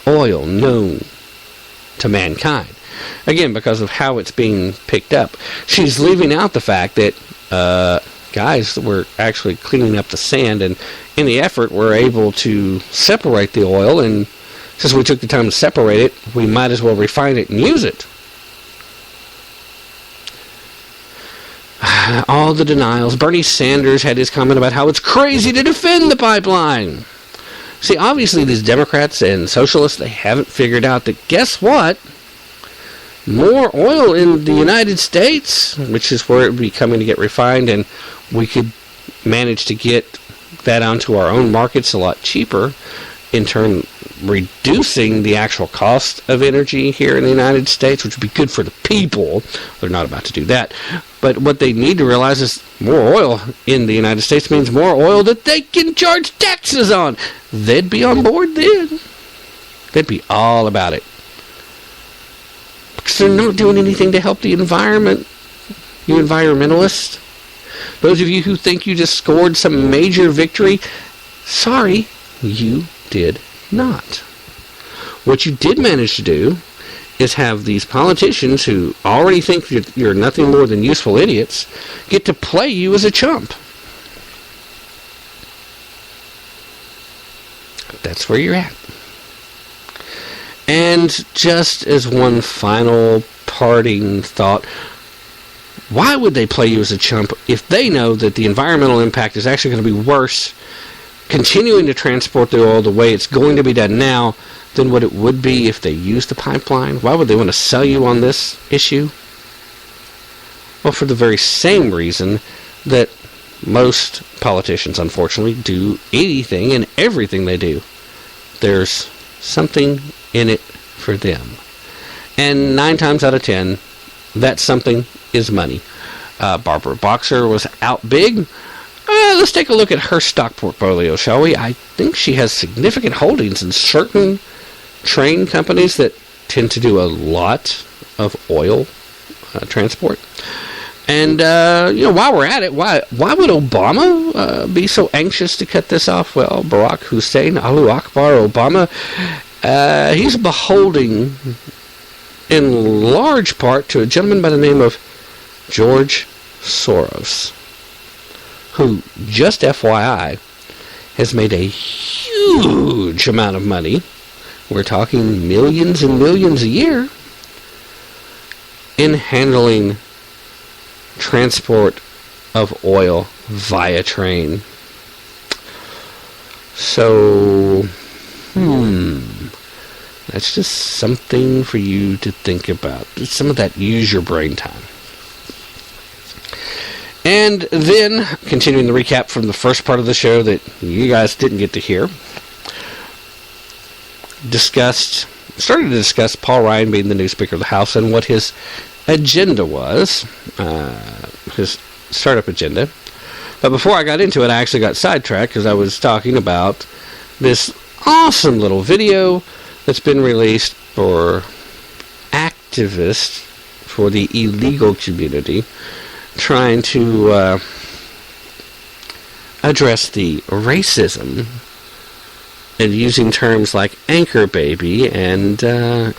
oil known to mankind. Again, because of how it's being picked up. She's leaving out the fact that guys, we're actually cleaning up the sand, and in the effort, we're able to separate the oil, and since we took the time to separate it, we might as well refine it and use it. All the denials. Bernie Sanders had his comment about how it's crazy to defend the pipeline. See, obviously these Democrats and socialists, they haven't figured out that, guess what? More oil in the United States, which is where it would be coming to get refined, and we could manage to get that onto our own markets a lot cheaper, in turn reducing the actual cost of energy here in the United States, which would be good for the people. They're not about to do that. But what they need to realize is more oil in the United States means more oil that they can charge taxes on. They'd be on board then. They'd be all about it. Because they're not doing anything to help the environment, you environmentalists. Those of you who think you just scored some major victory, sorry, you did not. What you did manage to do is have these politicians who already think you're nothing more than useful idiots get to play you as a chump. That's where you're at. And just as one final parting thought, why would they play you as a chump if they know that the environmental impact is actually going to be worse continuing to transport the oil the way it's going to be done now than what it would be if they used the pipeline? Why would they want to sell you on this issue? Well, for the very same reason that most politicians, unfortunately, do anything and everything they do. There's something in it for them. And 9 times out of 10, that something is money. Barbara Boxer was out big. Let's take a look at her stock portfolio, shall we? I think she has significant holdings in certain train companies that tend to do a lot of oil transport. And, while we're at it, why would Obama be so anxious to cut this off? Well, Barack Hussein, Allahu Akbar, Obama, he's beholding in large part to a gentleman by the name of George Soros, who, just FYI, has made a huge amount of money. We're talking millions and millions a year in handling transport of oil via train. So, that's just something for you to think about. Some of that use your brain time. And then, continuing the recap from the first part of the show that you guys didn't get to hear, started to discuss Paul Ryan being the new Speaker of the House and what his agenda was, his startup agenda. But before I got into it, I actually got sidetracked because I was talking about this awesome little video that's been released for activists for the illegal community trying to address the racism and using terms like anchor baby and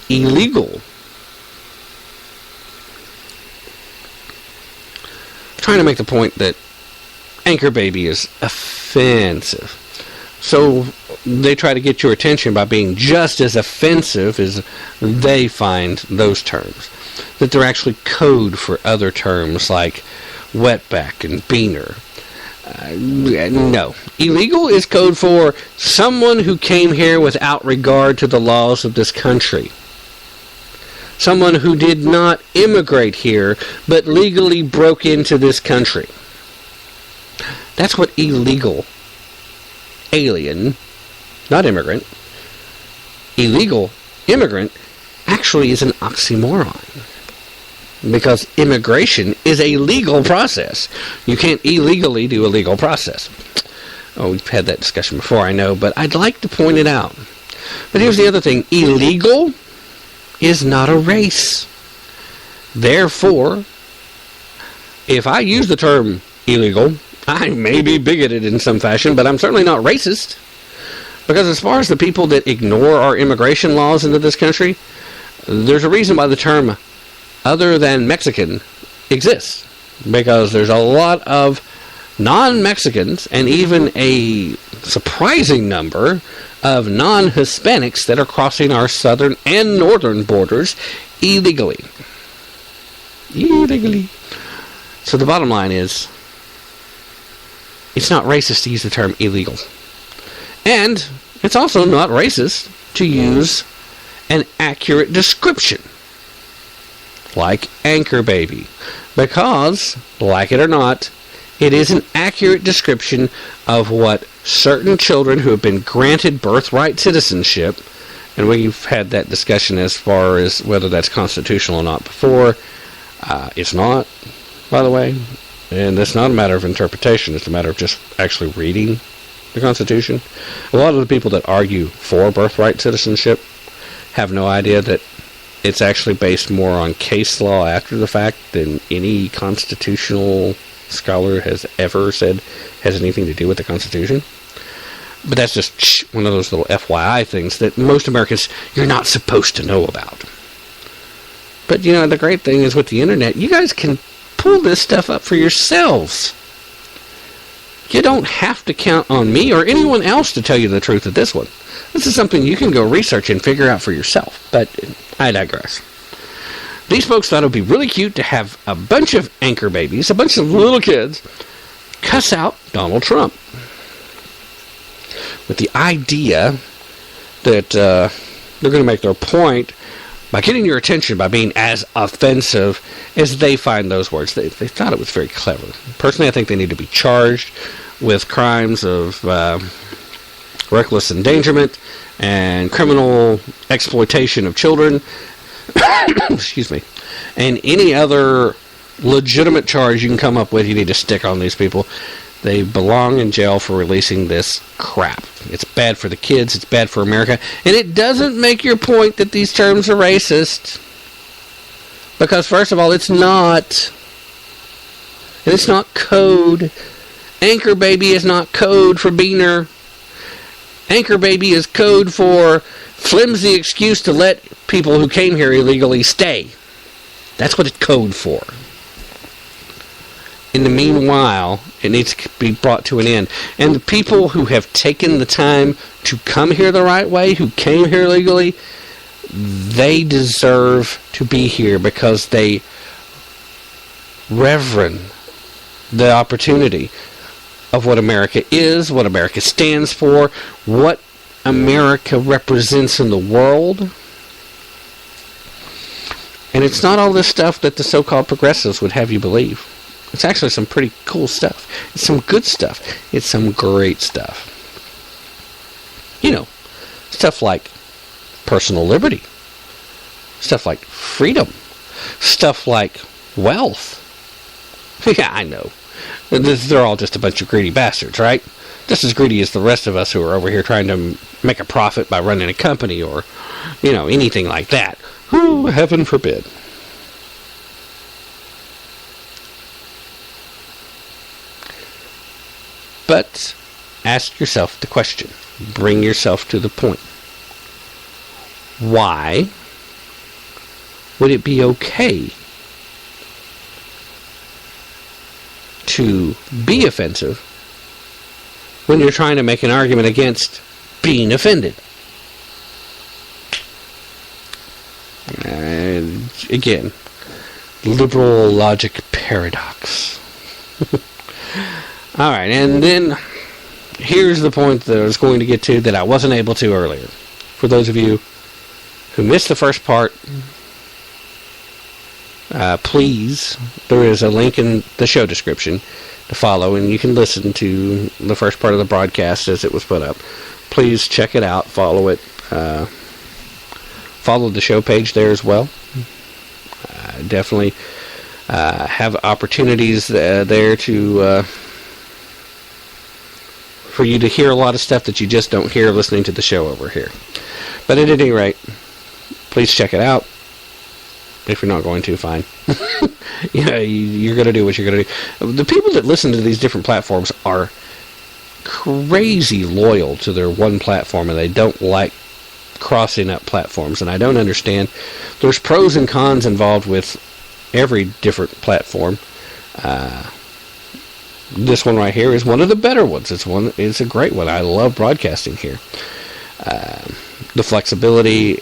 illegal. Trying to make the point that anchor baby is offensive. So they try to get your attention by being just as offensive as they find those terms. That they're actually code for other terms like wetback and beaner. No. Illegal is code for someone who came here without regard to the laws of this country. Someone who did not immigrate here, but legally broke into this country. That's what illegal, alien, not immigrant, illegal immigrant actually is an oxymoron. Because immigration is a legal process. You can't illegally do a legal process. Oh, we've had that discussion before, I know, but I'd like to point it out. But here's the other thing. Illegal is not a race. Therefore, if I use the term illegal, I may be bigoted in some fashion, but I'm certainly not racist. Because as far as the people that ignore our immigration laws into this country, there's a reason why the term other than Mexican exists. Because there's a lot of non-Mexicans and even a surprising number of non-Hispanics that are crossing our southern and northern borders illegally. So the bottom line is, it's not racist to use the term illegal. And it's also not racist to use an accurate description, like anchor baby. Because, like it or not, it is an accurate description of what certain children who have been granted birthright citizenship, and we've had that discussion as far as whether that's constitutional or not before. It's not, by the way, and it's not a matter of interpretation, it's a matter of just actually reading the Constitution. A lot of the people that argue for birthright citizenship have no idea that it's actually based more on case law after the fact than any constitutional scholar has ever said has anything to do with the Constitution. But that's just one of those little FYI things that most Americans, you're not supposed to know about. But, you know, the great thing is with the internet, you guys can pull this stuff up for yourselves. You don't have to count on me or anyone else to tell you the truth of this one. This is something you can go research and figure out for yourself. But I digress. These folks thought it would be really cute to have a bunch of anchor babies, a bunch of little kids, cuss out Donald Trump. With the idea that they're going to make their point by getting your attention by being as offensive as they find those words. They thought it was very clever. Personally, I think they need to be charged with crimes of reckless endangerment and criminal exploitation of children. Excuse me. And any other legitimate charge you can come up with, you need to stick on these people. They belong in jail for releasing this crap. It's bad for the kids. It's bad for America. And it doesn't make your point that these terms are racist. Because, first of all, it's not. And it's not code. Anchor baby is not code for beaner. Anchor baby is code for flimsy excuse to let people who came here illegally stay. That's what it's code for. In the meanwhile, it needs to be brought to an end. And the people who have taken the time to come here the right way, who came here legally, they deserve to be here because they reverence the opportunity of what America is, what America stands for, what America represents in the world. And it's not all this stuff that the so-called progressives would have you believe. It's actually some pretty cool stuff. It's some good stuff. It's some great stuff. You know, stuff like personal liberty. Stuff like freedom. Stuff like wealth. Yeah, I know. They're all just a bunch of greedy bastards, right? Just as greedy as the rest of us who are over here trying to make a profit by running a company or, you know, anything like that. Ooh, heaven forbid. But ask yourself the question. Bring yourself to the point. Why would it be okay to be offensive when you're trying to make an argument against being offended? Again, liberal logic paradox. Alright, and then here's the point that I was going to get to that I wasn't able to earlier. For those of you who missed the first part, please, there is a link in the show description to follow, and you can listen to the first part of the broadcast as it was put up. Please check it out, follow it, follow the show page there as well. Definitely have opportunities there to for you to hear a lot of stuff that you just don't hear listening to the show over here. But at any rate, please check it out. If you're not going to, fine. You know, you're going to do what you're going to do. The people that listen to these different platforms are crazy loyal to their one platform, and they don't like crossing up platforms, and I don't understand. There's pros and cons involved with every different platform. This one right here is one of the better ones. It's a great one. I love broadcasting here. The flexibility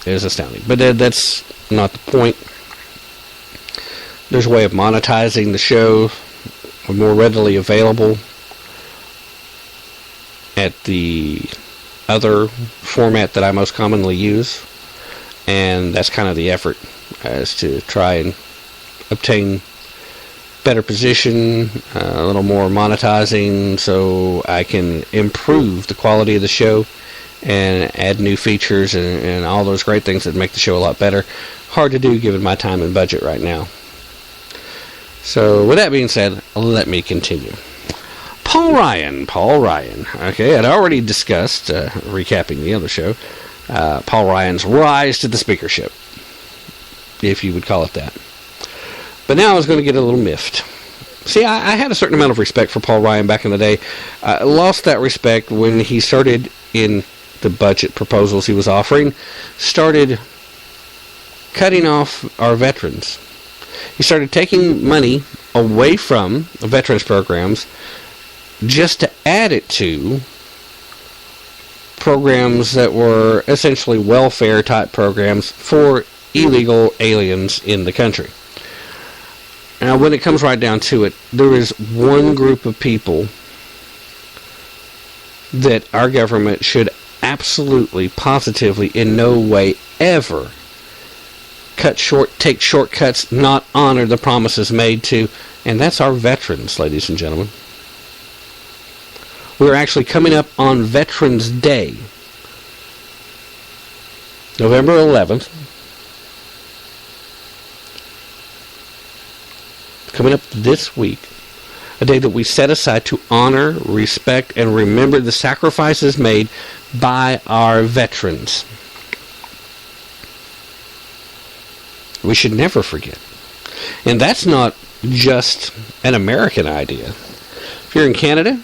is astounding, but that's not the point. There's a way of monetizing the show more readily available at the other format that I most commonly use, and that's kind of the effort, is to try and obtain better position, a little more monetizing, so I can improve the quality of the show and add new features and all those great things that make the show a lot better. Hard to do given my time and budget right now. So with that being said, let me continue. Paul Ryan. Okay, I'd already discussed, recapping the other show, Paul Ryan's rise to the speakership, if you would call it that. But now I was going to get a little miffed. See, I had a certain amount of respect for Paul Ryan back in the day. I lost that respect when he started in the budget proposals he was offering, started cutting off our veterans. He started taking money away from veterans programs just to add it to programs that were essentially welfare-type programs for illegal aliens in the country. Now, when it comes right down to it, there is one group of people that our government should absolutely, positively, in no way ever take shortcuts, not honor the promises made to, and that's our veterans, ladies and gentlemen. We're actually coming up on Veterans Day, November 11th. Coming up this week, a day that we set aside to honor, respect, and remember the sacrifices made by our veterans. We should never forget. And that's not just an American idea. If you're in Canada,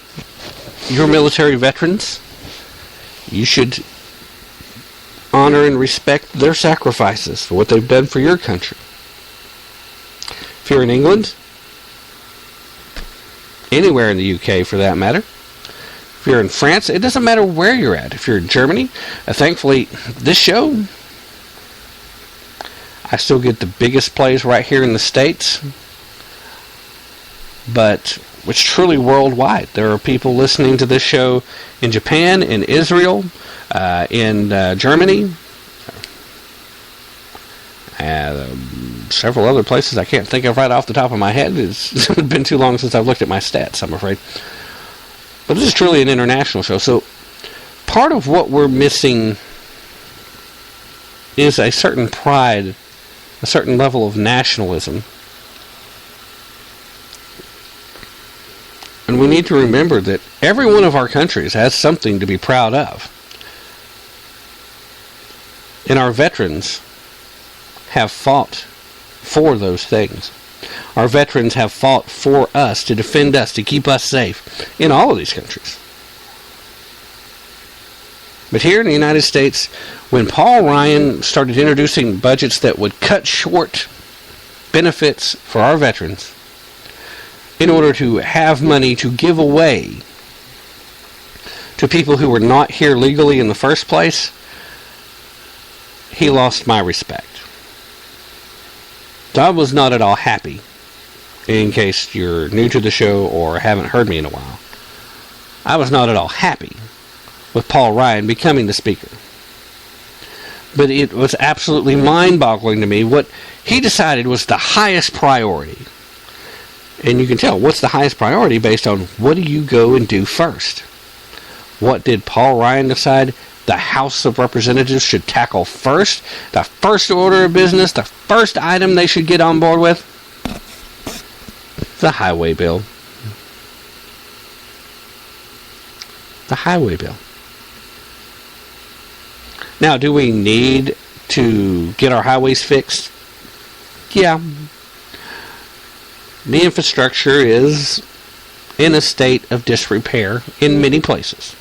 your military veterans, you should honor and respect their sacrifices for what they've done for your country. If you're in England, anywhere in the UK for that matter, if you're in France, it doesn't matter where you're at. If you're in Germany, thankfully, this show, I still get the biggest plays right here in the States, but it's truly worldwide. There are people listening to this show in Japan, in Israel, in Germany, several other places I can't think of right off the top of my head. It's been too long since I've looked at my stats, I'm afraid. But this is truly an international show. So part of what we're missing is a certain pride, a certain level of nationalism. And we need to remember that every one of our countries has something to be proud of. And our veterans have fought for those things. Our veterans have fought for us, to defend us, to keep us safe in all of these countries. But here in the United States, when Paul Ryan started introducing budgets that would cut short benefits for our veterans in order to have money to give away to people who were not here legally in the first place, he lost my respect. So I was not at all happy, in case you're new to the show or haven't heard me in a while. I was not at all happy with Paul Ryan becoming the speaker. But it was absolutely mind-boggling to me what he decided was the highest priority. And you can tell what's the highest priority based on what do you go and do first. What did Paul Ryan decide the House of Representatives should tackle first? The first order of business, the first item they should get on board with? The highway bill. The highway bill. Now, do we need to get our highways fixed? Yeah. The infrastructure is in a state of disrepair in many places.